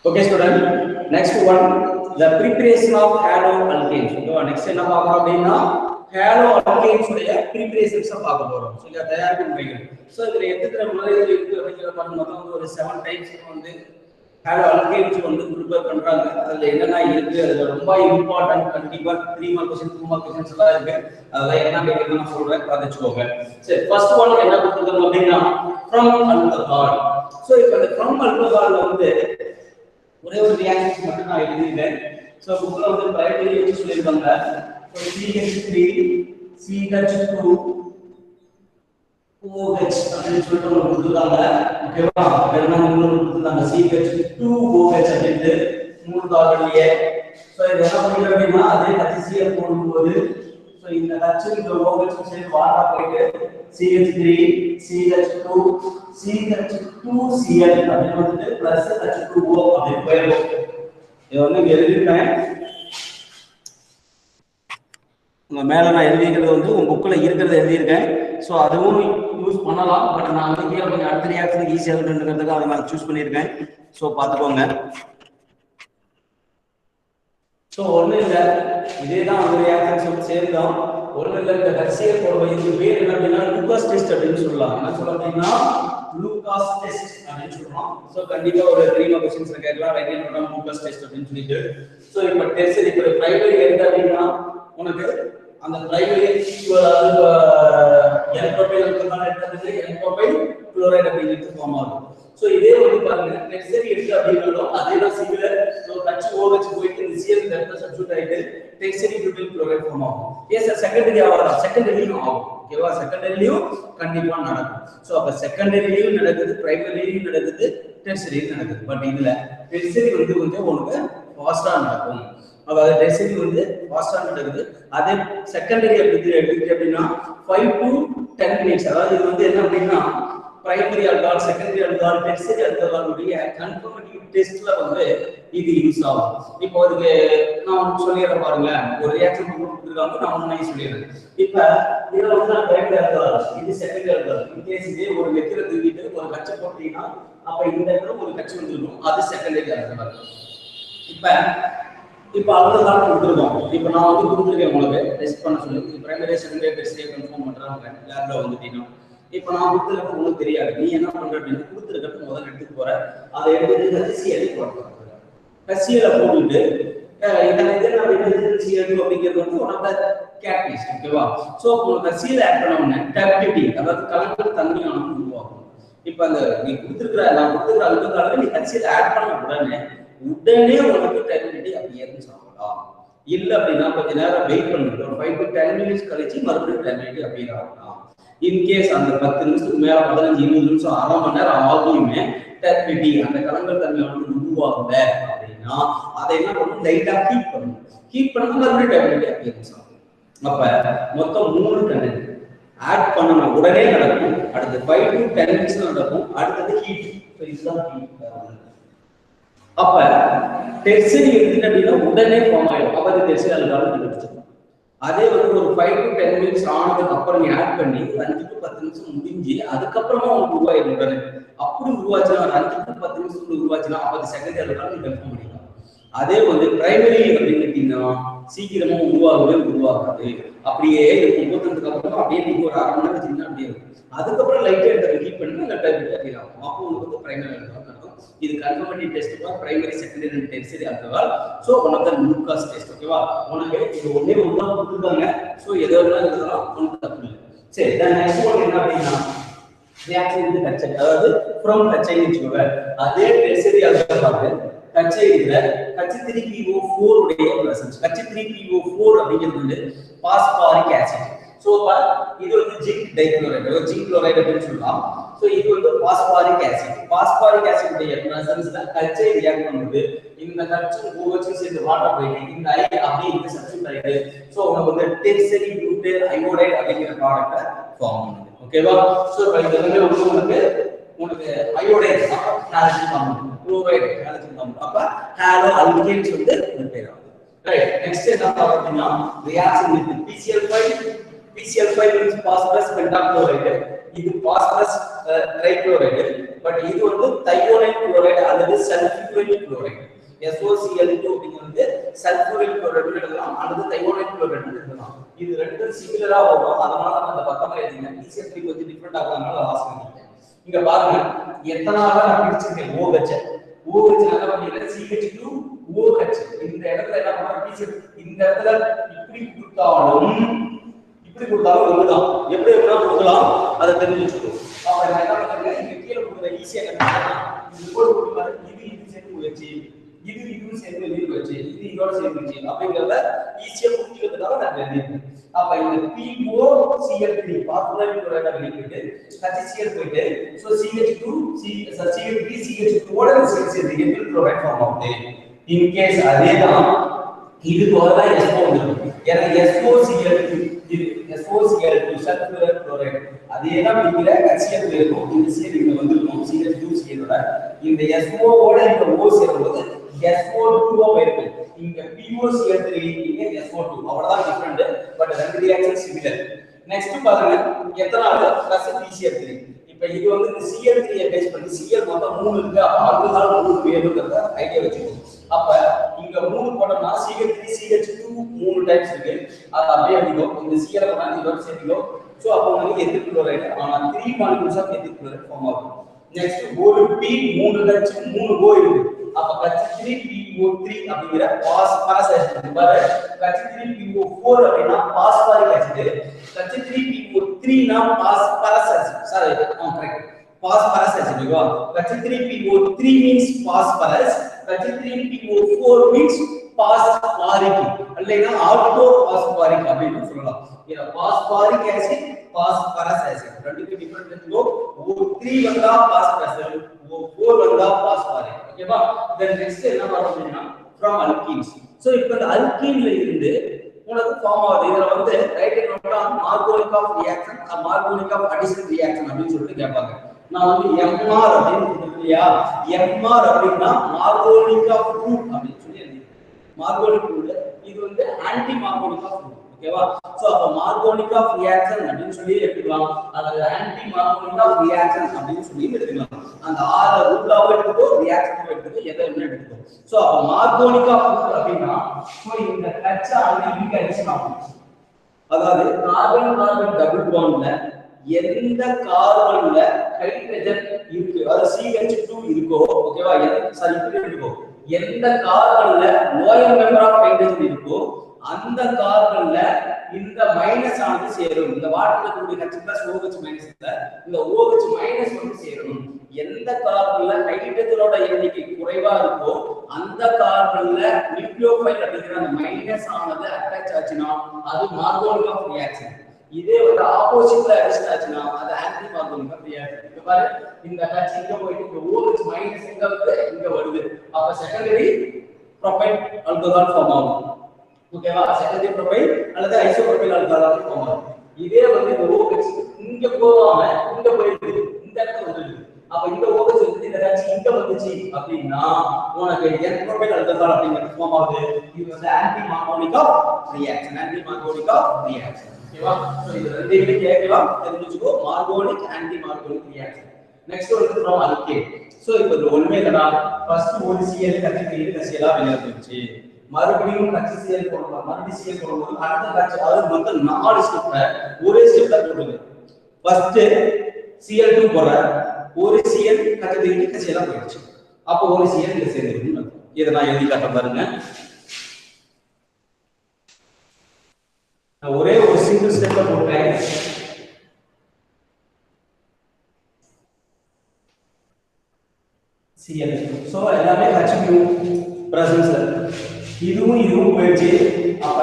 Okay, student. Next one, the preparation of haloalkanes. So next என்ன பார்க்கறோம் அப்படினா haloalkanes உடைய preparations பார்க்க போறோம். So இத தயாரிக்கும் முறைகள். So இதுல எத்தனை முறைகள் இருக்கு அப்படிங்கற மொத்தம் ஒரு 7 டைப்ஸ் வந்து haloalkanes வந்து prepare பண்றாங்க. அதுல என்னென்ன இருக்கு அதுல ரொம்ப இம்பார்ட்டன்ட் கண்டிப்பா 3 மார்க் क्वेश्चन 2 மார்க் क्वेश्चंस எல்லாம் இருக்கு. அதெல்லாம் என்ன கேக்குறதுன்னு நான் சொல்றேன் பாத்துக்கோங்க. சரி, ஃபர்ஸ்ட் ஒன் என்ன கொடுத்திருக்காங்க அப்படினா from alcohol. So இப்போ இந்த from alcohol வந்து ஒரே ஒரு ரியாக்ஷன் மட்டும் நான் எழுதிட்டேன். சோ புக்ல வந்து பிரைமரி யூஸ் சொல்லிருக்காங்க. சோ CH3 CH2 OH அப்படின்னு சொல்லிட்டு ஒரு கொடுத்துருக்காங்க. ஓகேவா? வேறனா இன்னொரு கொடுத்துருக்காங்க CH2OH அப்படின்ட்டு மூணு கார்பன்லயே. சோ இது என்ன பண்ணுங்க அப்படின்னா அதே HCl போடும்போது சோ இந்த H இந்த OH சேர்ந்து வாட்டா போயிட்டு CH3 CH2 CH2Cl அப்படின்னு வந்து பிளஸ் H2O அப்படின்னு போயிடும். இது வந்து எழுதிட்டேன். உங்க மேல நான் எழுதிக்கிறது வந்து உங்க புக்ல இருக்கிறத எழுதியிருக்கேன். சோ அதுவும் யூஸ் பண்ணலாம். பட் நான் வந்து கீழே கொஞ்சம் அடுத்த ரியாக்ஷனுக்கு ஈஸியாக இருக்குன்றதுக்காக அதை நான் சூஸ் பண்ணியிருக்கேன். சோ பார்த்துக்கோங்க. சோ ஒண்ணு இல்ல, இதேதான் அந்த ரியாக்ஷன்ஸ் சேர்ந்தோம். ஒண்ணு இல்ல, இந்த HCl போடுற இதுக்கு பேர் என்ன அப்படின்னா லூகாஸ் டெஸ்ட் அப்படின்னு சொல்லலாம். என்ன சொல்லலாம் அப்படின்னா லூகாஸ் டெஸ்ட் அப்படின்னு சொல்றோம். சோ கண்டிப்பா ஒரு 3 மார்க் क्वेश्चंस கேட்கலாம். ரைட் என்ன பண்றோம் லூகாஸ் டெஸ்ட் அப்படின்னு சொல்லிட்டு. சோ இப்போ டெஸ்ட் இப்போ பிரைமரி எடுத்து அப்படின்னா உனக்கு அந்த பிரைமரி என்ட்ரோபைல் இருக்கிறதால எடுத்தது என்ட்ரோபைல் குளோரைடு அப்படின்னு ஃபார்ம் ஆகும். சோ இதே வந்து பாருங்க டெர்சரி எடுத்து அப்படினாலும் அதேதான் சிமிலர். சோ HOH போயிட்டு இந்த Cl டெல்டா சப்ஸ்டிட்யூட் ஆயிட்டு டெர்சரி பியூட்டில் குளோரைடு ஃபார்ம் ஆகும். எஸ் செகண்டரி ஆவறா செகண்டரியும் ஆகும். ஓகேவா? செகண்டரியிலயும் கண்டிப்பா நடக்கும். சோ அப்ப செகண்டரியிலயும் நடக்குது, பிரைமரியிலயும் நடக்குது, டெர்சரியிலயும் நடக்குது. பட் இதுல டெர்சரி வந்து கொஞ்சம் உனக்கு ஃபாஸ்டா நடக்கும். அதாவது டெர்சரி வந்து ஃபாஸ்டா நடக்குது. அதே செகண்டரி எடுத்துக்கிட்டு அப்படின்னா 5 to 10 மினிட்ஸ். அதாவது இது வந்து என்ன அப்படின்னா primary alcohol, secondary alcohol, tertiary alcohol உடைய கன்ஃபர்மேட்டிவ் டெஸ்ட்ல வந்து இது யூஸ் ஆகும். இப்போ அதுக்கு நான் சொல்லிடுறேன் பாருங்க. ஒரு ரியாக்ஷன் கொடுத்துருக்காங்க, நான் முன்னாடி சொல்லிடுறேன். இப்ப இதுல வந்து பிரைமரி ஆல்கஹால், இது செகண்டரி ஆல்கஹால். இன்கேஸ் இதே ஒரு வெக்கிற தூக்கிட்டு ஒரு கச்சை போட்டீங்கன்னா அப்ப இந்த இடத்துல ஒரு கச்சை வந்துருக்கும், அது செகண்டரி ஆல்கஹால். இப்ப ஆல்கஹால் கொடுத்துருக்கோம். இப்ப நான் வந்து கொடுத்துருக்கேன் உங்களுக்கு டெஸ்ட் பண்ண சொல்லி. பிரைமரி செகண்டரி டெஸ்ட்லயே கன்ஃபார்ம் பண்றாங்க லேப்ல வந்துட்டீங்கன்னா. இப்ப நான் கொடுத்துருக்க உங்களுக்கு தெரியாது. நீ என்ன பண்ற அப்படின்னு கொடுத்துருக்கிறது முதல்ல எடுத்துட்டு போற. அதை எடுத்துட்டு HCl போடுற. HCl போட்டுட்டு இந்த HCl அப்படிங்கிறது வந்து உனக்கு கேட்டலிஸ்ட். ஓகேவா? சோ உங்களுக்கு HCl ஆட் பண்ண உடனே டர்பிடிட்டி அதாவது கலங்கல் தன்மையானது உருவாகும். இப்ப அந்த நீ கொடுத்துருக்கிற நான் கொடுத்துருக்கிற ஆல்கஹாலை நீ HCl ஆட் பண்ண உடனே உனக்கு டர்பிடிட்டி அப்படியே சாப்பிடலாம். இல்ல அப்படின்னா கொஞ்ச நேரம் வெயிட் பண்ணுங்க. ஒரு 5 to 10 மினிட்ஸ் கழிச்சு மறுபடியும் டர்பிடிட்டி அப்படியே ஆகலாம். இன்கேஸ் அந்த 10 நிமிஷத்துக்கு மேல 15 20 நிமிஷம் அரை மணி நேரம் ஆகியுமே டர்பிடிட்டி அந்த கலங்கல் தன்மையானது உருவாகல அப்படின்னா அதை என்ன பண்ணணும், லைட்டா ஹீட் பண்ணணும். ஹீட் பண்ணா மறுபடியும் டர்பிடிட்டி அப்படியே சாப்பிடும். அப்ப மொத்தம் 3 கண்டென்ட் ஆட் பண்ணன உடனே நடக்கும். அடுத்து 5 to 10 மினிட்ஸ் நடக்கும். அடுத்து ஹீட். சோ இதுதான் ஹீட். அப்ப டெர்சரி எடுத்துட்டு அப்படின்னா உடனே ஃபார்ம் ஆயிடும். அப்ப அது டெர்சரி ஆல்கஹால் கிடைச்சிடும். அதே வந்து ஒரு 5 to 10 மினிட்ஸ் ஆனதுக்கு அப்புறம் நீ ஆட் பண்ணி 5 to 10 நிமிஷம் முடிஞ்சு அதுக்கப்புறமா உங்களுக்கு உருவாயிடும் உடனே. அப்படி உருவாச்சுன்னா 5 to 10 நிமிஷத்துக்கு உருவாச்சுன்னா அப்ப அது செகண்டரி ஆல்கஹால் நீ கன்ஃபார்ம் பண்ணிக்கலாம். அதே வந்து பிரைமரி அப்படின்னு கேட்டீங்கன்னா சீக்கிரமா உருவாகாது. அப்படியே முகூர்த்தத்துக்கு அப்புறம் அப்படியே நீங்க ஒரு அரை மணி நேரம் வச்சீங்கன்னா அப்படியே இருக்கும். அதுக்கப்புறம் லைட்டா எடுத்து ஹீட் பண்ணி அந்த டர்பிடிட்டி ஆகும். அப்போ உங்களுக்கு வந்து பிரைமரி ஆல்கஹால் நடக்கும். இது confirmative test for primary secondary and tertiary alcohol. So one of the Lucas test. ஓகேவா? உனக்கு இது ஒண்ணே ஒண்ணா கொடுத்துருக்காங்க. சோ எதோ ஒண்ணா எழுதலாம், ஒண்ணும் தப்பு இல்லை. சரி, தென் நெக்ஸ்ட் ஒன் என்ன அப்படின்னா ரியாக்ஷன் வித் HCl, அதாவது ஃப்ரம் HCl வெச்சுக்கோங்க. அதே டெர்சரி ஆல்கஹால் HCl H3PO4 உடைய பிரசன்ஸ். H3PO4 அப்படிங்கிறது வந்து பாஸ்பாரிக் ஆசிட். சோ இது வந்து ஜிங்க் டைகுளோரைடு, ஜிங்க் குளோரைடு அப்படின்னு சொல்லலாம். சோ இது வந்து பாஸ்பாரிக் ஆசிட். பாஸ்பாரிக் ஆசிட் உடைய பிரசன்ஸ்ல HCl ரியாக்ட் பண்ணுது. இந்த H OH சேர்ந்து வாட்டர் போயிட்டு இந்த I அப்படியே இந்த சப்ஸ்டிட்யூட் ஆயிட்டு சோ உங்களுக்கு வந்து டெர்சரி பியூட்டைல் அயோடைடு அப்படிங்கிற ப்ராடக்ட்ட ஃபார்ம் பண்ணுது. ஓகேவா? சோ இதெல்லாம் உங்களுக்கு iodide halogen compound, chloride halogen compound. அப்ப ஹாலோ ஆல்கேன்ஸ் வந்து ப்ரிப்பேர் ஆகும். ரைட், நெக்ஸ்ட் என்ன பார்க்கணும்னா reaction with PCl5 means phosphorus pentachloride. இது phosphorus trichloride. பட் இது வந்து thionine chloride அல்லது அல்லது சல்ஃபியூரிக் குளோரைடு. SOCl2 அப்படிங்கிறது சல்ஃபியூரிக் குளோரைடு எழுதலாம் அல்லது தையோனைட் குளோரைடு எழுதலாம். இது ரெண்டும் சிமிலரா வரும். அதனால நம்ம அந்த பக்கமா எழுதிங்க. PCl3 கொஞ்சம் டிஃபரெண்ட் ஆகுறதுனால லாஸ்ட் பண்ணிட்டேன். இங்க பாருங்க எத்தனால நான் பிரிச்சிருக்கேன் OH. OH என்ன பண்ணிருக்கேன் CH2OH. இந்த இடத்துல என்ன பண்ணா PCl இந்த இடத்துல இப்படி கொடுத்தாலும் ஒண்ணுதான். எப்படி வேணா கொடுக்கலாம் அதை தெரிஞ்சுக்கணும். அப்ப நான் என்ன பண்றேன் இங்க கீழ கொடுக்குற ஈஸியா கண்டுபிடிக்கலாம். இது போல கொடுப்பாரு இது சேர்த்து வச்சு இது சேர்த்து வச்சு இது இதோட சேர்த்து வச்சு அப்படிங்கறத ஈஸியா புரிஞ்சுக்கிறதுக்காக நான் எழுதிருக்கேன். அப்ப இந்த POCl3 பாஸ்போரைட் குளோரைடு வெளியிட்டு HCl போயிட்டு சோ CH2 ஓட சேர்த்து எத்தில் குளோரைட் ஃபார்ம் ஆகுது. இன் கேஸ் அதேதான் இது போல SO வந்துரும். ஏன்னா SOCl2 இது SOCl2 சல்ஃபியூரிக் குளோரைடு அதேதான் பிரிக்கிற HCl இருக்கும். இந்த CL இங்க வந்துரும் CH2Cl ஓட இந்த SO ஓட இந்த O சேரும்போது SO2 ஆ இருக்கும். இங்க POCl3 இங்க SO2 அவ்வளவுதான் டிஃபரண்ட். பட் ரெண்டு ரியாக்ஷன் சிமிலர். நெக்ஸ்ட் பாருங்க எத்தனால பிளஸ் PCl3. இப்போ இது வந்து இந்த Cl3 ஐ பேஸ் பண்ணி Cl மொத்தம் 3 இருக்கு. அப்ப ஆல்கஹால் 3 வேணும்ங்கறத ஐடியா வச்சுக்கோங்க. அப்ப இங்க 3 போட்டோம்னா CH3 CH2 3 டைப்ஸ் இருக்கு. அது அப்படியே அடிக்கும். இந்த Cl போட்டா இதோட சேர்த்துக்கும். சோ அப்போ வந்து எத்தில் குளோரைடு ஆனா 3 molecules of ethyl chloride form ஆகும். நெக்ஸ்ட் ஒரு P 3 H 3 O இருக்கு. அப்ப H3PO3 அப்படிங்கற பாஸ்பரஸ் ஆசிட் பாரு. H3PO4 அப்படினா பாஸ்பாரிக் ஆசிட். H3PO3 னா phosphorous acid. Sorry correct phosphorous acid ஓகேவா. H3PO3 means phosphorus. H3PO4 means phosphoric அல்லைனா ஆல்டோ பாஸ்பாரிக் அப்படினு சொல்லலாம். இது பாஸ்பாரிக் ஆசிட் பாஸ்பரஸ் ஆசிட் ரெண்டுக்கு டிஃபரண்ட் இருக்குதோ. O3 வந்தா பாஸ்பரஸ் O4 வந்தா பாஸ்பாரிக் ஓகேவா. தென் நெக்ஸ்ட் என்ன பார்ப்போம்னா from alkenes. சோ இப்போ இந்த அல்கீன்ல இருந்து உனக்கு ஃபார்ம் ஆகுது. இதுல வந்து ரைட் நோட்டா Markovnikov of reaction Markovnikov of addition reaction அப்படினு சொல்லிட்டு கேட்பாங்க. நான் வந்து MR அப்படினு சொல்லியா MR அப்படினா மார்கோனிக் ஆஃப் ரூட் அப்படினு சொல்லி எழுதிருக்கேன். மார்கோனிக் ரூட் இது வந்து ஆன்டி மார்கோனிக் ஆஃப் ரூட் ஓகேவா. சோ அப்ப மார்கோனிக் ஆஃப் ரியாக்ஷன் அப்படினு சொல்லி எடுத்துக்கலாம் அல்லது ஆன்டி மார்கோனிக் ஆஃப் ரியாக்ஷன் அப்படினு சொல்லி எடுத்துக்கலாம். அந்த ஆற ரூட்டாவோ எடுத்துக்கோ ரியாக்ஷனாவோ எடுத்துக்கோ எதை வேணா எடுத்துக்கோ. சோ அப்ப மார்கோனிக் ஆஃப் ரூட் அப்படினா சோ இந்த H ஆனது இங்க அடிஷன் ஆகும். அதாவது கார்பன் கார்பன் டபுள் பாண்ட்ல எந்த கார்பன்ல ஹைட்ரஜன் இருக்கு அதாவது CH2 இருக்கோ ஓகேவா. சாரி இப்படி இருக்கோ எந்த கார்பன்ல லோயர் மெம்பர் ஆஃப் ஹைட்ரஜன் இருக்கோ அந்த கார்பன்ல இந்த மைனஸ் ஆனது சேரும். இந்த வாட்டர்ல கூடிய H+ OH மைனஸ்ல இந்த OH மைனஸ் வந்து சேரும். எந்த கார்பன்ல ஹைட்ரஜனோட எண்ணிக்கை குறைவா இருக்கோ அந்த கார்பன்ல நியூக்ளியோஃபைல் அப்படிங்கிற அந்த மைனஸ் ஆனது அட்டாச் ஆச்சுனா அது மார்கோனிக் ஆஃப் ரியாக்ஷன். இதே வந்து ஆப்போசிட்ல அடிஷன் ஆச்சுனா அது ஆன்டி மார்கோனிக் ஆஃப் ரியாக்ஷன். இங்க பாரு இந்த H இங்க போயிட்டு இந்த OH மைனஸ் இங்க வருது. அப்ப செகண்டரி ப்ரோபைல் ஆல்கஹால் ஃபார்ம் ஆகும் ஓகேவா. செகண்டரி ப்ரோபைல் அல்லது ஐசோப்ரோபைல் ஆல்கஹால் ஃபார்ம் ஆகும். இதே வந்து இந்த OH இங்க போகாம இங்க போயிடுது இந்த இடத்துல வந்துடுது. அப்ப இந்த OH வந்து இந்த H இங்க வந்துச்சு அப்படினா உனக்கு N ப்ரோபைல் ஆல்கஹால் அப்படிங்கிறது ஃபார்ம் ஆகுது. இது வந்து ஆன்டி மார்கோனிக் ஆஃப் ரியாக்ஷன் ஓகேவா. சோ இது ரெண்டுமே கேட்கலாம் தெரிஞ்சுக்கோ. மார்கோனிக் ஆன்டி மார்கோனிக் ரியாக்ஷன். நெக்ஸ்ட் வந்து from alkane. சோ இப்போ இது ஒண்ணுமே இல்லடா. ஃபர்ஸ்ட் ஒரு Cl கட்டிட்டு கசியலா வெளிய வந்துச்சு. மறுபடியும் HCl போடுறோம். மறுபடியும் Cl போடும்போது அடுத்த பேட்ச் அதாவது மொத்தம் 4 ஸ்டெப்ல ஒரே ஸ்டெப்ல போடுங்க. ஃபர்ஸ்ட் Cl2 போடுற ஒரு Cl கட்டிட்டு கசியலா போயிடுச்சு. அப்ப ஒரு Cl இங்க சேர்ந்துருக்கும். இத நான் எழுதி காட்டுறேன் பாருங்க. ஒரே ஒரு சிங்கிள் ஸ்டெப்ல போட்டேன். Cl சோ எல்லாமே H2 பிரசன்ஸ்ல இதுவும் போயிடுச்சு. அப்ப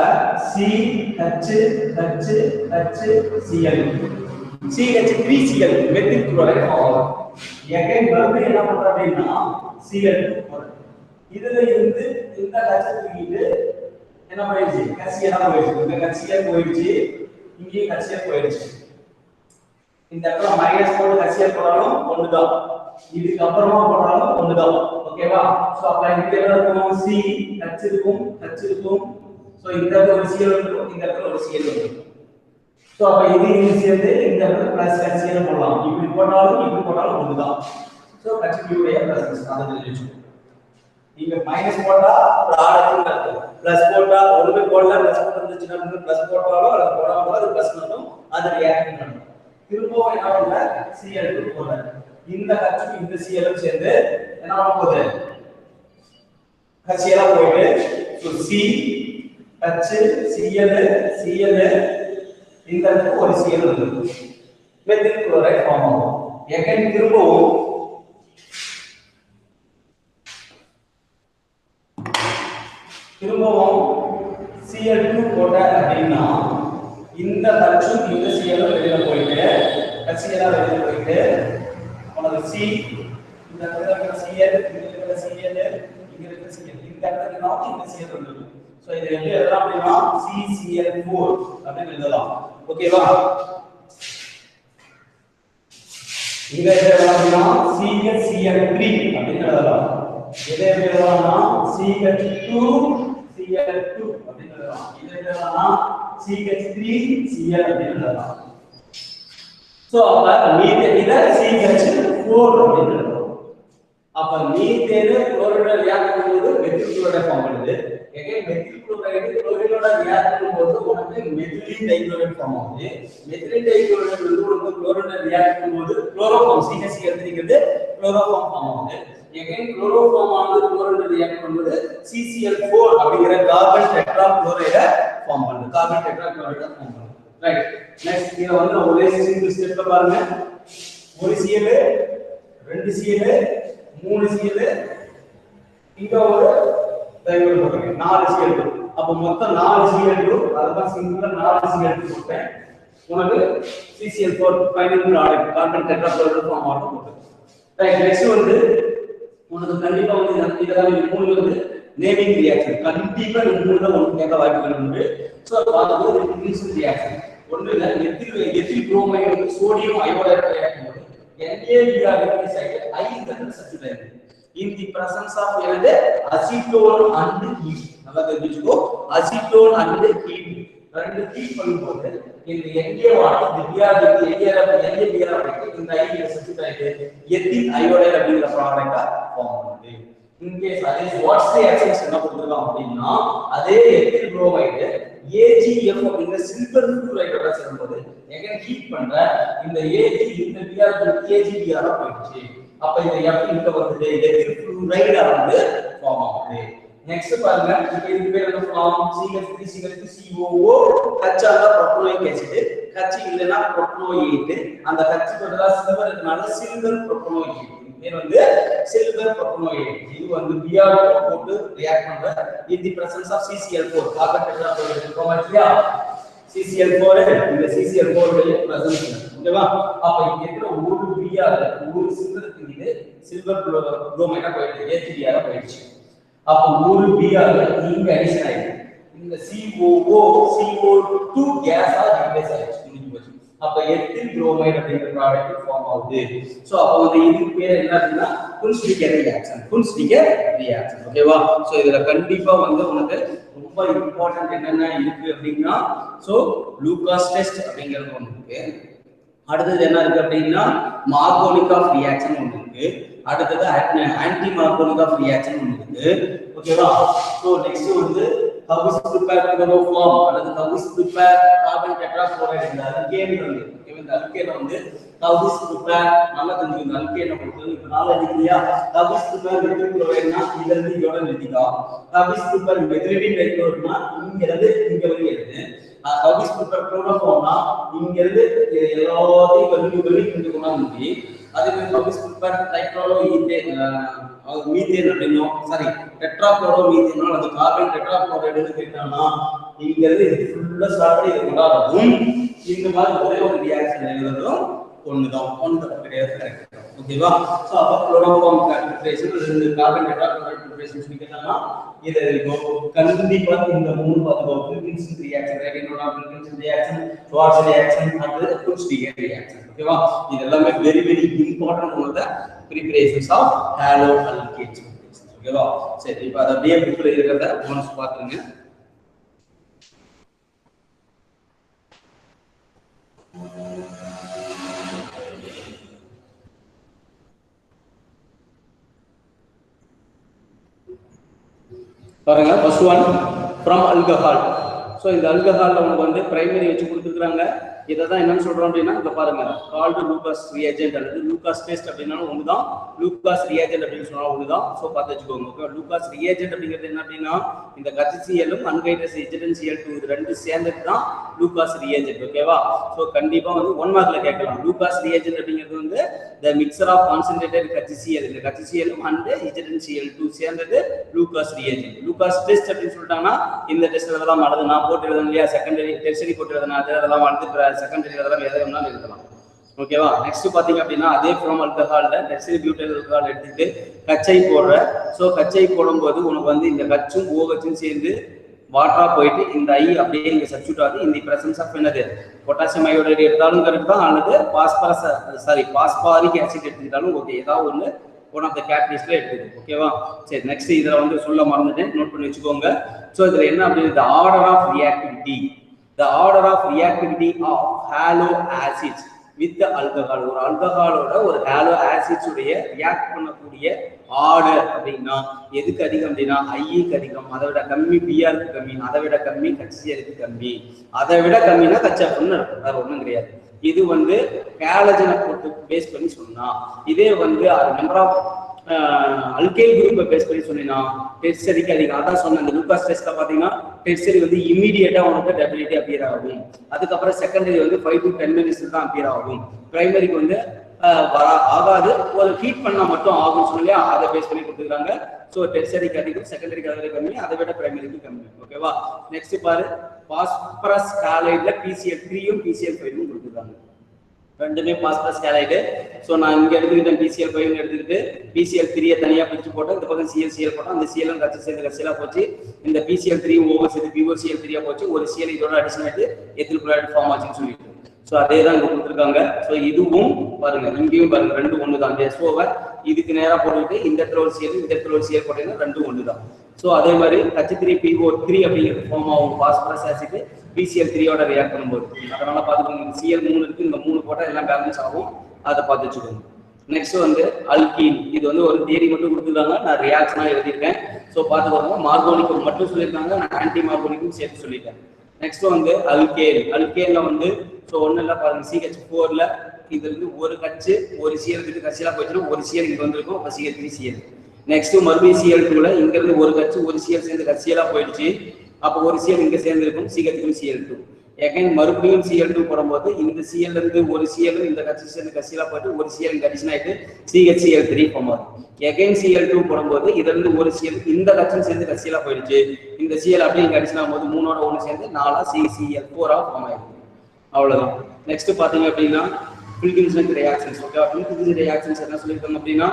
CH3Cl மெத்தில் குளோரைடு ஆகும். எகைன் மறுபடியும் என்ன பண்ற அப்படினா Cl2 போடுறேன். இதுல இருந்து இந்த H தூக்கிட்டு என்ன போயிடுச்சு HCl போயிடுச்சு. இந்த HCl போயிடுச்சு இங்கே HCl போயிடுச்சு. இந்த இடத்துல மைனஸ் போட்டு HCl போடாலும் ஒண்ணுதான். இதுக்கு அப்புறமா போடாலும் ஒண்ணுதான் ஓகேவா. சோ அப்ப இந்த இடத்துல இருக்கும் C H இருக்கும் சோ இந்த இடத்துல ஒரு Cl இருக்கும் இந்த இடத்துல ஒரு Cl இருக்கும். சோ அப்ப இது சேர்ந்து இந்த இடத்துல பிளஸ் HCl போடலாம். இப்படி போட்டாலும் ஒண்ணுதான். சோ கட்சியுடைய பிரசன்ஸ் அதை தெரிஞ்சுக்கணும். நீங்க மைனஸ் போட்டா ப்ராடக்ட் இருக்கு, பிளஸ் போட்டா ஒருமே போடல பிளஸ் போட்டு இருந்துச்சுன்னா பிளஸ் போட்டாலோ அல்லது போடாமலோ அது பிளஸ் மட்டும் அது ரியாக்ட் பண்ணும். திரும்பவும் என்ன பண்ணல Cl2 போடுற இந்த கட்சி இந்த Cl சேர்ந்து என்ன பண்ண போகுது கட்சியா போயிட்டு C H Cl Cl இந்த இடத்துக்கு ஒரு Cl வந்துரும் மெத்தில் குளோரைடு ஃபார்ம் ஆகும். எகைன் திரும்பவும் Cl2 போட்ட அப்படின்னா இந்த கட்சும் இந்த Cl வெளியில போயிட்டு கட்சியா வெளியில போயிட்டு உங்களுக்கு C இந்த இடத்துல Cl இங்க இருக்கிற Cl இங்க இருக்கிற Cl இந்த இடத்துல நாம இந்த Cl வந்துரும். சோ இது எப்படி எழுதலாம் அப்படினா CCl4 அப்படின்னு எழுதலாம். ஓகேவா? இங்க எழுதலாம் அப்படினா CHCl3 அப்படின்னு எழுதலாம். இதை எழுதலாம்னா CH2 Cl2 அப்படின்னு எழுதலாம். இதை எழுதலாம்னா CH3Cl அப்படின்னு எழுதலாம். சோ அப்ப மீத்தேன் இத CH4 அப்படின்னு எழுதலாம். அப்ப மீத்தேன் குளோரைடோட ரியாக்ட் பண்ணும்போது மெத்தில் குளோரைடு ஃபார்ம் பண்ணுது. எகைன் மெத்தில் குளோரைடு குளோரினோட ரியாக்ட் பண்ணும்போது உனக்கு மெத்திலீன் டைகுளோரைடு ஃபார்ம் ஆகுது. மெத்திலீன் டைகுளோரைடு வந்து உனக்கு குளோரினோட ரியாக்ட் பண்ணும்போது குளோரோஃபார்ம் CHCl3ங்கிறது குளோரோஃபார்ம் ஃபார்ம் ஆகுது. எகைன் குளோரோஃபார்ம் ஆனது குளோரினோட ரியாக்ட் பண்ணும்போது CCl4 அப்படிங்கிற கார்பன் டெட்ரா குளோரைடை ஃபார்ம் பண்ணுது. கார்பன் டெட்ரா குளோரைடை ஃபார்ம் பண்ணுது. ரைட். நெக்ஸ்ட் இங்க வந்து ஒரே சிங்கிள் ஸ்டெப்ல பாருங்க. ஒரு Cl, ரெண்டு Cl, மூணு Cl, இங்க ஒரு டைகுளோரைடு போடுறேன். 4 Cl2. அப்ப மொத்தம் 4 Cl2, அதான் சிங்கிளா 4 Cl2 போட்டேன். உனக்கு CCl4 final product carbon tetrachloride form ஆகும். ரைட். நெக்ஸ்ட் வந்து உனக்கு கண்டிப்பா வந்து இதெல்லாம் மூணு வந்து நேமிங் ரியாக்ஷன் கண்டிப்பா இந்த மூணுல உங்களுக்கு கேட்க வாய்ப்புகள் உண்டு. சோ அது ஒரு இன்ஹிபிஷன் ரியாக்ஷன். ஒண்ணு இல்ல எத்தில் புரோமைடு வந்து சோடியம் அயோடைடு ரியாக்ட் பண்ணுது. NaBr சைடு I இந்த substitute in the presence of என்னது அசிட்டோன் and heat. நல்லா தெரிஞ்சுக்கோ அசிட்டோன் and heat ரெண்டு ஹீட் பண்ணும்போது இந்த Na வாட் இந்த Br இந்த I சப்ஸ்டிட்யூட் ஆயிட்டு எத்தில் அயோடைடு அப்படிங்கிற ப்ராடக்ட்டா ஃபார்ம் பண்ணுது. In case அதே வாட்ஸ் ரியாக்ஷன்ஸ் என்ன கொடுத்திருக்காங்க அப்படினா அதே எத்தில் புரோமைடு AgF அப்படிங்கிற சில்வர் ஃப்ளூரைடோட சேரும்போது எகைன் ஹீட் பண்ற இந்த Ag இந்த Br AgBr போயிடுச்சு. அப்ப இந்த F இங்க வந்து எத்தில் ஃப்ளூரைடு வந்து ஃபார்ம் ஆகுது. நெக்ஸ்ட் பாருங்க இங்க இது பேர் என்ன form CH3 CH3 COO H ஆல புரோப்பனோயிக் ஆசிட் H இல்லனா புரோப்பனோயேட் அந்த H பதிலா சில்வர் இருக்கனால சில்வர் புரோப்பனோயேட் பேர் வந்து சில்வர் புரோப்பனோயேட். இது வந்து Br போட்டு ரியாக்ட் பண்ற in the presence of CCl4 carbon tetrachloride form ஆச்சுயா. CCl4 இந்த CCl4 உடைய பிரசன்ஸ் ஓகேவா? அப்ப இங்க இருக்கிற ஒரு Br ஒரு சில்வருக்கு இது சில்வர் புரோமைடா போயிடுது AgBr போயிடுச்சு. அப்ப ஒரு Br இங்க அடிஷன் ஆயிடுது. இந்த COO CO2 கேஸா ரிப்ளேஸ் ஆயிடுச்சு. அப்ப எத்தில் புரோமைடு அப்படிங்கிற ப்ராடக்ட் ஃபார்ம் ஆகுது. சோ அப்ப வந்து இதுக்கு பேர் என்ன அப்படினா குன்ஸ்டிகர் ரியாக்ஷன். குன்ஸ்டிகர் ரியாக்ஷன் ஓகேவா? சோ இதுல கண்டிப்பா வந்து உங்களுக்கு ரொம்ப இம்பார்ட்டன்ட் என்னென்ன இருக்கு அப்படினா சோ லூகாஸ் டெஸ்ட் அப்படிங்கிறது ஒன்னு இருக்கு. அடுத்து என்ன இருக்கு அப்படினா மார்கோனிக் ஆஃப் ரியாக்ஷன் ஒன்னு இருக்கு. அடுத்து ஆன்டி மார்கோனிக் ஆஃப் ரியாக்ஷன் ஒன்னு இருக்கு. ஓகேவா? சோ நெக்ஸ்ட் வந்து how is prepared chloroform அல்லது how is prepared carbon tetrachloride இந்த அல்கேன் வந்து ஓகேவா? இந்த அல்கேன் வந்து how is prepared நல்லா தெரிஞ்சுங்க. இந்த அல்கேனை பொறுத்து இப்ப நாளை இல்லையா how is prepared methyl chloride னா இங்க இருந்து இதோட நிறுத்திக்கலாம். how is prepared methylene dichloride னா இங்க இருந்து இங்க வரைக்கும் இருக்கு. how is prepared chloroform னா இங்க இருந்து எல்லாத்தையும் வெளிய கொண்டு கொண்டாந்து அதே மாதிரி how is prepared trichloroethane methane அப்படினோ சாரி டெட்ராக்ளோரோமீத்தேன் அது கார்பன் டெட்ராக்ளோரைடுன்னு கேட்டானா இங்க இருந்து இது ஃபுல்லா ஸ்டார்ட் இது கொண்டாடுறதும் இந்த மாதிரி ஒரே ஒரு ரியாக்ஷன் எழுதுறதும் ஒண்ணுதான். ஒன்னு தப்பு கிடையாது. கரெக்ட் ஓகேவா? சோ அப்ப குளோரோஃபார்ம் பிரிப்பரேஷன் ரெண்டு கார்பன் டெட்ராக்ளோரைடு பிரிப்பரேஷன் சொல்லி கேட்டானா இத கண்டிப்பா இந்த மூணு பாத்துக்கோ. பிரின்சின் ரியாக்ஷன் ரேடினோடா பிரின்சின் ரியாக்ஷன் ஸ்வார்ட்ஸ் ரியாக்ஷன் அடுத்து குன்ஸ்டிகர் ரியாக்ஷன் ஓகேவா? இது எல்லாமே very very important one of the preparations of haloalkanes ஓகேவா? சரி இப்போ அத அப்படியே புக்ல இருக்கறத ஒன்ஸ் பாத்துங்க. பாருங்க first one from alcohol. So இந்த ஆல்கஹால்ல உங்களுக்கு வந்து பிரைமரி வச்சு கொடுத்துருக்காங்க. இதை தான் என்னன்னு சொல்றோம் அப்படின்னா இங்க பாருங்க கால்டு லூகாஸ் ரியேஜென்ட் அல்லது லூகாஸ் டெஸ்ட் அப்படின்னாலும் ஒண்ணுதான், லூகாஸ் ரியேஜென்ட் அப்படின்னு சொன்னாலும் ஒண்ணுதான். ஸோ பார்த்து வச்சுக்கோங்க. ஓகே, லூகாஸ் ரியேஜென்ட் அப்படிங்கிறது என்ன அப்படின்னா இந்த HCl-ம் அன்ஹைட்ரஸ் HNCl2 இது ரெண்டு சேர்ந்தது தான் லூகாஸ் ரியேஜென்ட். ஓகேவா? ஸோ கண்டிப்பா வந்து 1 மார்க்ல கேட்கலாம். லூகாஸ் ரியேஜென்ட் அப்படிங்கிறது வந்து the mixture of concentrated HCl இந்த HCl-ம் and HNCl2 சேர்ந்தது லூகாஸ் ரியேஜென்ட். லூகாஸ் டெஸ்ட் அப்படின்னு சொல்லிட்டாங்கன்னா இந்த டெஸ்ட் இதெல்லாம் மறந்து நான் போட்டு எழுதணும் இல்லையா, செகண்டரி டெர்சரி போட்டு எழுதணும், அதெல்லாம் வந்து செகண்டரி அதெல்லாம் எதை வேணாலும் எழுதலாம். ஓகேவா? நெக்ஸ்ட் பாத்தீங்க அப்படின்னா அதே ஃப்ரம் ஆல்கஹால்ல டெர்சரி பியூட்டைல் ஆல்கஹால் எடுத்துட்டு கச்சை போடுற. ஸோ கச்சை போடும்போது உனக்கு வந்து இந்த கச்சும் OHும் சேர்ந்து வாட்டரா போயிட்டு இந்த ஐ அப்படியே இங்க சப்ஸ்டிட்யூட் ஆகுது. இந்த பிரசன்ஸ் ஆஃப் என்னது பொட்டாசியம் அயோடைடு எடுத்தாலும் கரெக்ட் தான், அல்லது பாஸ்பாரிக் ஆசிட் எடுத்துக்கிட்டாலும் ஓகே, ஏதாவது ஒன்று ஒன் ஆஃப் த கேட்டலிஸ்ட்ல எடுத்துது. ஓகேவா? சரி, நெக்ஸ்ட் இதுல வந்து சொல்ல மறந்துட்டேன், நோட் பண்ணி வச்சுக்கோங்க. ஸோ இதுல என்ன அப்படின்னு the order of reactivity of halo acids with the alcohol. ஒரு ஆல்கஹாலோட ஒரு ஹாலோ ஆசிட்ஸ் உடைய ரியாக்ட் பண்ணக்கூடிய ஆர்டர் அப்படின்னா எதுக்கு அதிகம் அப்படின்னா ஐக்கு அதிகம், அதை விட கம்மி பிஆருக்கு கம்மி, அதை விட கம்மி HCl-க்கு கம்மி, அதை விட கம்மினா HF-ன்னு இருக்கும், வேற ஒன்றும் கிடையாது. இது வந்து ஹாலஜனை போட்டு பேஸ் பண்ணி சொன்னா, இதே வந்து நம்பர் ஆஃப் அல்கைல் குரூப்பை பேஸ் பண்ணி சொன்னீங்கன்னா டெர்சரிக்கு அதிகம். அதான் சொன்னேன், இந்த லூகாஸ் டெஸ்ட்ல பாத்தீங்கன்னா டெர்சரி வந்து இமீடியட்டா உனக்கு டெபிலிட்டி அப்பியர் ஆகும். அதுக்கப்புறம் செகண்டரி வந்து 5 to 10 minutes தான் அப்பியர் ஆகும். பிரைமரிக்கு வந்து ஆகாது, ஒரு ஹீட் பண்ணா மட்டும் ஆகும் சொல்லி அதை பேஸ் பண்ணி கொடுத்துருக்காங்க. ஸோ டெர்சரிக்கு அதிகம், செகண்டரிக்கு அதிக கம்மி, அதை விட பிரைமரிக்கு கம்மி. ஓகேவா? நெக்ஸ்ட் பாரு, பாஸ்பரஸ் ஹாலைட்ல PCl3யும் PCl5யும் கொடுத்துருக்காங்க. ரெண்டுமே பாஸ்பரஸ் ஹாலைடு. ஸோ நான் இங்க எடுத்துக்கிட்டேன் PCl5 எடுத்துக்கிட்டு PCl3 தனியா பிரிச்சு போட்டேன், இந்த பக்கம் CL போட்டோம், அந்த CL கட்சி சேர்ந்து கட்சியெல்லாம் போச்சு, இந்த PCl3 ஓவர் சேர்த்து POCl3 போச்சு, ஒரு CL இதோட அடிஷன் ஆயிட்டு எத்தில் குளோரைடு ஃபார்ம் ஆச்சுன்னு சொல்லிட்டு. ஸோ அதே தான் இங்க கொடுத்துருக்காங்க. ஸோ இதுவும் பாருங்க, இங்கேயும் பாருங்க ரெண்டு ஒன்று தான். SO-வை இதுக்கு நேராக போட்டுக்கிட்டு இந்த இடத்துல ஒரு CL இந்த இடத்துல ஒரு CL போட்டீங்கன்னா ரெண்டும் ஒன்று தான். ஸோ அதே மாதிரி H3PO3 அப்படிங்கிறது ஃபார்ம் ஆகும் பாஸ்பரஸ் ஆசிட் PCl3யோட ரியாக்ட் பண்ணும்போது. அதனால பார்த்துக்கோங்க, CL3 இருக்கு, இந்த 3 போட்டால் எல்லாம் பேலன்ஸ் ஆகும், அதை பார்த்து வச்சுக்கோங்க. நெக்ஸ்ட் வந்து அல்கீன். இது வந்து ஒரு தியரி மட்டும் கொடுத்துருக்காங்க, நான் ரியாக்ஷனா எழுதியிருக்கேன். ஸோ பார்த்துக்கோங்க, மார்கோனிக் மட்டும் சொல்லியிருக்காங்க, நான் ஆன்டி மார்கோனிக்கும் சேர்த்து சொல்லிட்டேன். நெக்ஸ்ட் வந்து அல்கேன்ல வந்து ஸோ ஒன்றும் இல்லை பாருங்க, CH4ல இது வந்து ஒரு கட்சி ஒரு CL கிட்ட கட்சியெல்லாம் போயிடுச்சுன்னா ஒரு CL இங்கே வந்திருக்கும், அப்போ CH3Cl. நெக்ஸ்ட் மறுபடியும் CL2ல இங்க இருந்து ஒரு கட்சி ஒரு CL சேர்ந்து கட்சியெல்லாம் போயிடுச்சு, அப்போ ஒரு CL இங்க சேர்ந்து இருக்கும், CH3Cl2. எகைன் மறுபடியும் CL2 போடும்போது இந்த CL இருந்து ஒரு CL இந்த கட்சி சேர்ந்து கட்சியெல்லாம் போயிட்டு ஒரு CL இங்க அடிஷன் ஆயிட்டு CHCl3 ஃபார்ம் ஆகும். எகைன் CL2 போடும்போது இதுல இருந்து ஒரு CL இந்த கட்சி சேர்ந்து கட்சியெல்லாம் போயிடுச்சு, இந்த CL அப்படியே இங்க அடிஷன் ஆகும்போது 3ஓட 1 சேர்ந்து 4 CCl4 ஃபார்ம் ஆயிடும். அவ்வளவுதான். நெக்ஸ்ட் பாத்தீங்க அப்படின்னா Wilkinson reactions. Okay, Wilkinson reactions என்ன சொல்லிருக்காங்க அப்படின்னா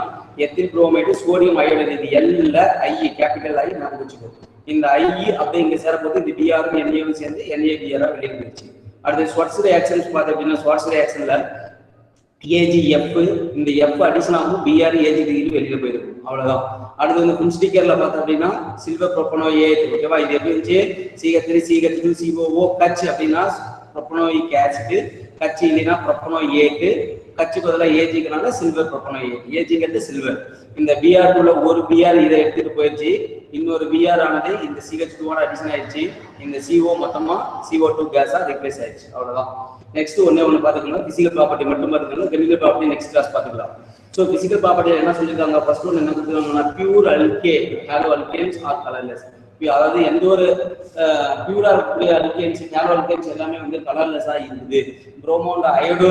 எத்தில் புரோமைடு சோடியம் அயோடைடு, இது L ஐ கேபிட்டல் ஐ ஞாபகம் வச்சுக்கோ. இந்த ஐ அப்படியே இங்க சேரப்போது இந்த பிஆரும் NAவும் சேர்ந்து NABR வெளியே போயிடுச்சு. அடுத்து ஸ்வாட்ஸ் ரியாக்ஷன்ஸ் பார்த்தா அப்படின்னா ஸ்வாட்ஸ் ரியாக்ஷன்ல AgF இந்த F அடிஷன் ஆகும், BR AG டிகிரி வெளியில போயிடும். அவ்வளவுதான். அடுத்து வந்து குன்ஸ்டிக்கர்ல பார்த்தா அப்படின்னா சில்வர் ப்ரோபனோயேட். ஓகேவா? இது எப்படி இருந்துச்சு, CH3 CH2 COO கட்ச் அப்படின்னா ப்ரோபனோயிக் ஆசிட், கட்சி இல்லைன்னா ப்ரோபனோயேட், கட்சி பதிலாக ஏஜிக்குனால சில்வர் ப்ரோபனோயேட், ஏஜிங்கிறது சில்வர். இந்த BR2ல ஒரு BR இதை எடுத்துட்டு போயிடுச்சு, இன்னொரு BR ஆனது இந்த CH2ஓட அடிஷன் ஆயிடுச்சு, இந்த CO மொத்தமா CO2 கேஸா ரிப்ளேஸ் ஆயிடுச்சு. அவ்வளவுதான். நெக்ஸ்ட் ஒண்ணு பாத்துக்கலாம், பிசிக்கல் ப்ராப்பர்ட்டி மட்டும் பாத்துக்கலாம், கெமிக்கல் ப்ராப்பர்ட்டி நெக்ஸ்ட் கிளாஸ் பாத்துக்கலாம். ஸோ பிசிக்கல் ப்ராப்பர்ட்டி என்ன சொல்லியிருக்காங்க, ஃபர்ஸ்ட் ஒன்று என்ன கொடுத்துருக்காங்கன்னா pure alkane haloalkanes are colourless. அதாவது எந்த ஒரு பியூரா இருக்கக்கூடிய அல்கேன்ஸ் ஹாலோ அல்கேன்ஸ் எல்லாமே வந்து கலர்லெஸ்ஸா இருக்குது. புரோமோன் அயோடோ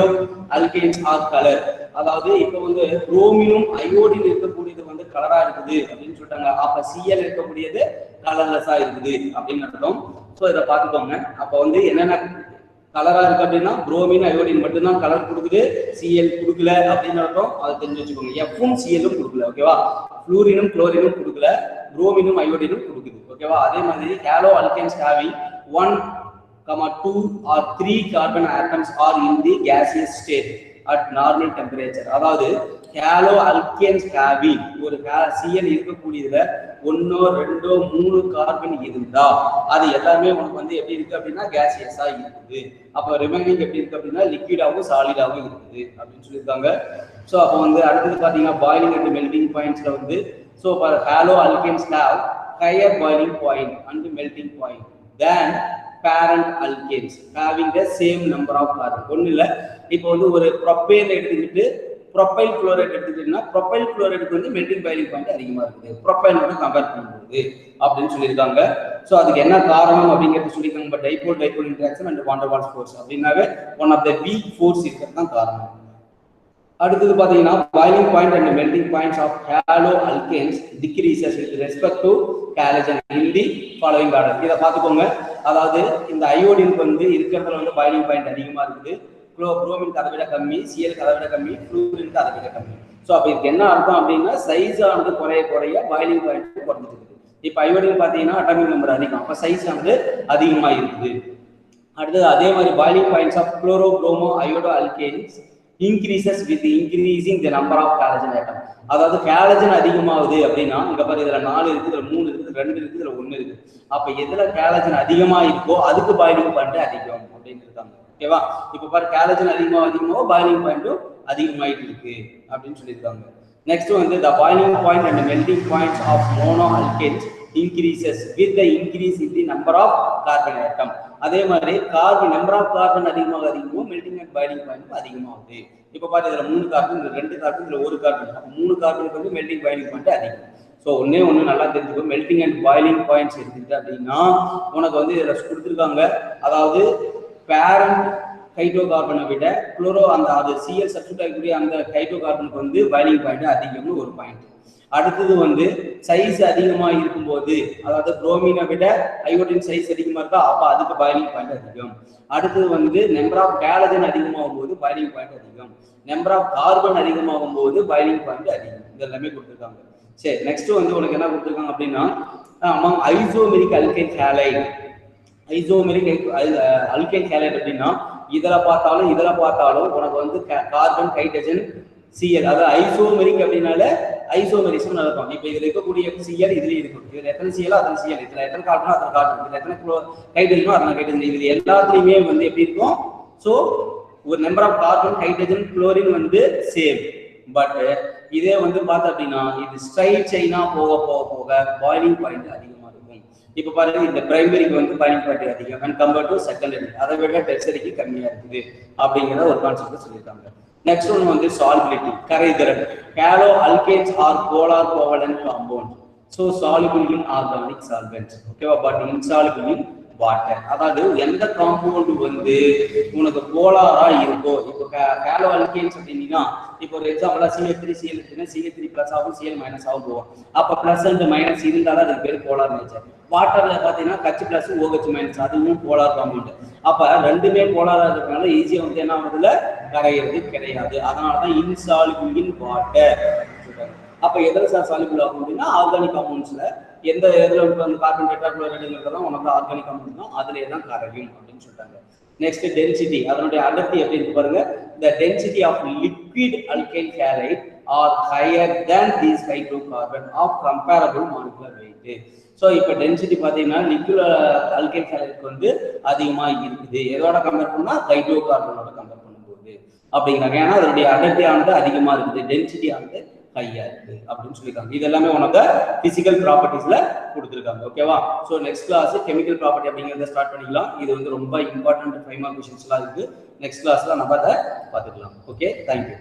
அல்கேன்ஸ் ஆர் கலர், அதாவது இப்போ வந்து புரோமினும் அயோடின் இருக்கக்கூடியது வந்து கலரா இருக்குது அப்படின்னு சொல்லிட்டாங்க, அப்ப Cl இருக்கக்கூடியது கலர்லெஸ்ஸா இருக்குது அப்படின்னு அர்த்தம். ஸோ இதை பார்த்துக்கோங்க. அப்போ வந்து என்னென்ன கலரா இருக்கு அப்படின்னா புரோமின் அயோடின் மட்டும்தான் கலர் கொடுக்குது, Cl கொடுக்கல அப்படின்னு அர்த்தம், அதை தெரிஞ்சு வச்சுக்கோங்க. Fம் Clம் கொடுக்கல. ஓகேவா? ஃப்ளூரினும் குளோரினும் கொடுக்கல, புரோமினும் அயோடினும் கொடுக்குது. ஓகேவா? அதே மாதிரி hollow alkanes having 1, 2 or 3 carbon atoms are in the gaseous state at normal temperature. அதாவது ஹாலோ அல்கேன்ஸ் ஹேவிங் ஒரு Cl இருக்கக்கூடியதுல 1, 2, 3 கார்பன் இருந்தா அது எல்லாமே உனக்கு வந்து எப்படி இருக்கு அப்படின்னா கேசியஸா இருக்குது. அப்போ ரிமைனிங் எப்படி இருக்கு அப்படின்னா லிக்விடாவும் சாலிடாவும் இருக்குது அப்படின்னு சொல்லியிருக்காங்க. ஸோ அப்போ வந்து அடுத்தது பார்த்தீங்கன்னா பாயிலிங் அண்ட் மெல்டிங் பாயிண்ட்ஸ்ல வந்து so haloalkanes have higher boiling point and melting point than parent alkanes having the same number of carbon. ஒண்ணு இல்ல, இப்போ வந்து ஒரு ப்ரோப்பேன் எடுத்துக்கிட்டு ப்ரோப்பைல் குளோரைட் எடுத்துக்கிட்டீங்கன்னா ப்ரோப்பைல் குளோரைடுக்கு வந்து மெல்டிங் பாயிலிங் பாயிண்ட் அதிகமா இருக்குது ப்ரோப்பைனோட கம்பேர் பண்ணும்போது அப்படின்னு சொல்லியிருக்காங்க. ஸோ அதுக்கு என்ன காரணம் அப்படிங்கிறது சொல்லியிருக்காங்க. But dipole interaction and van der Waals force அப்படின்னாவே one of the weak force இருக்கிறது தான் காரணம். அடுத்தது பார்த்தீங்கன்னா boiling point and melting points of haloalkanes decreases with respect to halogen in the following order. இதை பார்த்துக்கோங்க. அதாவது இந்த அயோடினுக்கு வந்து இருக்கிறதுல வந்து பாயிலிங் பாயிண்ட் அதிகமா இருக்குது, புரோமினுக்கு அதை விட கம்மி, சிஎலுக்கு அதை விட கம்மி, ஃப்ளூரினுக்கு அதை விட கம்மி. ஸோ அப்போ இதுக்கு என்ன அர்த்தம் அப்படின்னா சைஸ் ஆனது குறைய பாயிலிங் பாயிண்ட் குறைஞ்சிருக்கு. இப்போ அயோடின் பார்த்தீங்கன்னா அட்டாமிக் நம்பர் அதிகம், அப்போ சைஸ் ஆனது அதிகமாக இருக்குது. அடுத்தது அதே மாதிரி boiling points of chloro bromo iodo alkanes increases with increasing the number of halogen atom. அதாவது ஹாலஜன் அதிகமாகுது அப்படின்னா இங்க பாரு இதுல 4 இருக்கு, இதுல 3 இருக்கு, 2 இருக்கு, இதுல 1 இருக்கு. அப்ப எதுல ஹாலஜன் அதிகமா இருக்கோ அதுக்கு பாயிலிங் பாயிண்ட் அதிகம் அப்படின்னு இருக்காங்க. ஓகேவா? இப்ப பாரு ஹாலஜன் அதிகமாக பாயிலிங் பாயிண்ட்டும் அதிகமாயிட்டு இருக்கு அப்படின்னு சொல்லியிருக்காங்க. நெக்ஸ்ட் வந்து the boiling point and melting points of mono alkanes increases with the increase in the number of carbon atom. அதே மாதிரி கார்பன் நம்பர் ஆஃப் கார்பன் அதிகமாக மெல்டிங் அண்ட் பாயிலிங் பாயிண்ட் அதிகமாகுது. இப்ப பாரு இதுல 3 கார்பன், இதுல 2 கார்பன், இதுல 1 கார்பன். அப்ப 3 கார்பனுக்கு வந்து மெல்டிங் பாயிலிங் பாயிண்ட் அதிகம். ஸோ ஒண்ணு நல்லா தெரிஞ்சுக்கோ. மெல்டிங் அண்ட் பாயிலிங் பாயிண்ட்ஸ் எடுத்துக்கிட்டு அப்படின்னா உனக்கு வந்து இதுல கொடுத்துருக்காங்க. அதாவது பேரண்ட் ஹைட்ரோ கார்பனை விட குளோரோ அந்த சிஎல் சப்ஸ்டியூட் ஆகக்கூடிய அந்த ஹைட்ரோ கார்பனுக்கு வந்து பாயிலிங் பாயிண்ட் அதிகம்னு ஒரு பாயிண்ட். அடுத்தது வந்து சைஸ் அதிகமா இருக்கும்போது, அதாவது புரோமினை விட அயோடின் சைஸ் அதிகமா இருக்கா, அப்ப அதுக்கு பாயிலிங் பாயிண்ட் அதிகம். அடுத்தது வந்து நம்பர் ஆஃப் ஹாலஜன் அதிகமாகும் போது பாயிலிங் பாயிண்ட் அதிகம், நம்பர் ஆஃப் கார்பன் அதிகமாகும் போது பாயிலிங் பாயிண்ட் அதிகம். இது எல்லாமே கொடுத்துருக்காங்க. சரி, நெக்ஸ்ட் வந்து உனக்கு என்ன கொடுத்துருக்காங்க அப்படின்னா among isomeric alkyl halide. Isomeric alkyl halide அப்படின்னா இதுல பார்த்தாலும் உனக்கு வந்து கார்பன், ஹைட்ரஜன், சிஎல். அதாவது ஐசோமெரிக் அப்படின்னால ஐசோமெரிசம் நடக்கும். இப்ப இதுல இருக்கக்கூடிய சிஎல் இதுலயே இருக்கும். இதுல எத்தனை சிஎல் அத்தனை சிஎல், இதுல எத்தனை கார்பனோ அத்தனை கார்பன், இதுல எத்தனை ஹைட்ரஜனோ அத்தனை ஹைட்ரஜன். இது எல்லாத்துலயுமே வந்து எப்படி இருக்கும்? ஸோ ஒரு number of carbon, hydrogen, chlorine வந்து சேம். பட் இதே வந்து பார்த்தா அப்படின்னா இது ஸ்ட்ரைட் செயினா போக பாயிலிங் பாயிண்ட் அதிகமா இருக்கும். இப்ப பாருங்க இந்த பிரைமரிக்கு வந்து பாயிலிங் பாயிண்ட் அதிகம் அண்ட் கம்பேர்ட் டு செகண்டரி, அதை விட டெர்சரிக்கு கம்மியா இருக்குது அப்படிங்கிற ஒரு கான்செப்ட் சொல்லியிருக்காங்க. நெக்ஸ்ட் ஒன் வந்து சாலிபிலிட்டி, கரைதிறன். Haloalkanes are polar covalent compound, so soluble in organic solvents. ஓகேவா? But insoluble in water. அதாவது எந்த காம்பவுண்ட் வந்து உனக்கு போலாரா இருக்கோ, இப்போ ஹாலோ அல்கேன்ஸ் அப்படின்னா இப்போ ஒரு எக்ஸாம்பிளா CH3 CH3 பிளஸ் ஆகும், Cl மைனஸ் ஆகும் போகும். அப்ப பிளஸ் அண்ட் மைனஸ் இருந்தாலும் அதுக்கு பேர் போலார் நேச்சர். வாட்டர்ல பாத்தீங்கன்னா H பிளஸ் OH மைனஸ், அதுவும் போலார் காம்பவுண்ட். அப்ப ரெண்டுமே போலாரா இருக்கிறதுனால ஈஸியா வந்து என்ன ஆகுதுல கரையிறது கிடையாது. அதனாலதான் இன்சாலிபிள் இன் வாட்டர். அப்ப எதுல சாலிபிள் ஆகும் அப்படின்னா ஆர்கானிக் காம்பவுண்ட்ஸ்ல எந்த இதுல வந்து கார்பன் டெட்ராக்ளோரைடுங்கிறதா உனக்கு ஆர்கானிக் காம்பவுண்ட் தான், அதுல தான் கரையும் அப்படின்னு சொல்றாங்க. நெக்ஸ்ட் டென்சிட்டி, அதனுடைய அடர்த்தி எப்படி பாருங்க. the density of liquid alkyl halide are higher than these hydrocarbon of comparable molecular weight. So இப்போ டென்சிட்டி பார்த்தீங்கன்னா லிக்விட் அல்கைல் ஹாலைடுக்கு வந்து அதிகமாக இருக்குது. எதோட கம்பேர் பண்ணா ஹைட்ரோகார்பனோட கம்பேர் பண்ணும்போது அப்படிங்கிறாங்க. ஏன்னா அதனுடைய அடர்த்தியானது அதிகமாக இருக்குது, டென்சிட்டி ஆனது ஹையா இருக்கு அப்படின்னு சொல்லியிருக்காங்க. இது எல்லாமே உனக்கு பிசிக்கல் ப்ராப்பர்ட்டிஸ்ல கொடுத்துருக்காங்க. ஓகேவா? So next class chemical property அப்படிங்கிறத ஸ்டார்ட் பண்ணிக்கலாம். இது வந்து ரொம்ப இம்பார்ட்டன்ட் 5 மார்க் கொஸ்டின்ஸ்லாம் இருக்கு. நெக்ஸ்ட் கிளாஸ்ல நம்ம அதை பார்த்துக்கலாம். Okay, thank you.